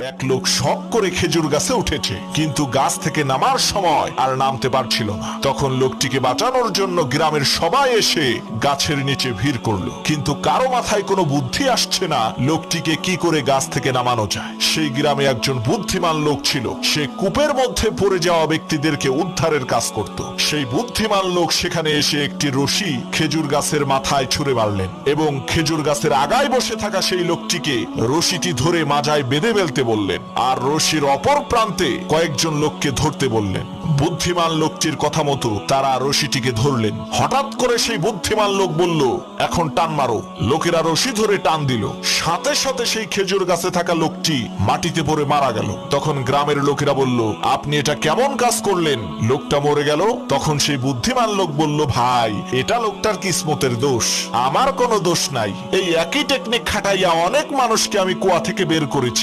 এক লোক শখ করে খেজুর গাছে উঠেছে, কিন্তু গাছ থেকে নামার সময় আর নামতে পারছিল না। তখন লোকটিকে বাঁচানোর জন্য গ্রামের সবাই এসে গাছের নিচে ভিড় করলো, কিন্তু কারো মাথায় কোনো বুদ্ধি আসছে না লোকটিকে কি করে গাছ থেকে নামানো যায়। সেই গ্রামে একজন বুদ্ধিমান লোক ছিল, সে কূপের মধ্যে পড়ে যাওয়া ব্যক্তিদেরকে উদ্ধারের কাজ করত। সেই বুদ্ধিমান লোক সেখানে এসে একটি রশি খেজুর গাছের মাথায় ছুঁড়ে মারলেন এবং খেজুর গাছের আগায় বসে থাকা সেই লোকটিকে রশিটি ধরে মাজায় বেঁধে ফেলতে বললেন, আর রশির অপর প্রান্তে কয়েকজন লোককে ধরতে বললেন। বুদ্ধিমান লোকটির কথা মতো তারা রশিটিকে ধরলেন। হঠাৎ করে সেই বুদ্ধিমান লোক বলল, এখন টান মারো। লোকেরা রশি ধরে টান দিল, সাথে সাথে সেই খেজুর গাছে থাকা লোকটি মাটিতে পড়ে মারা গেল। তখন গ্রামের লোকেরা বলল, আপনি এটা কেমন কাজ করলেন, লোকটা মরে গেল। তখন সেই বুদ্ধিমান লোক বলল, ভাই, এটা লোকটার কিসমতের দোষ, আমার কোনো দোষ নাই। এই একই টেকনিক খাটাইয়া অনেক মানুষকে আমি কুয়া থেকে বের করেছি।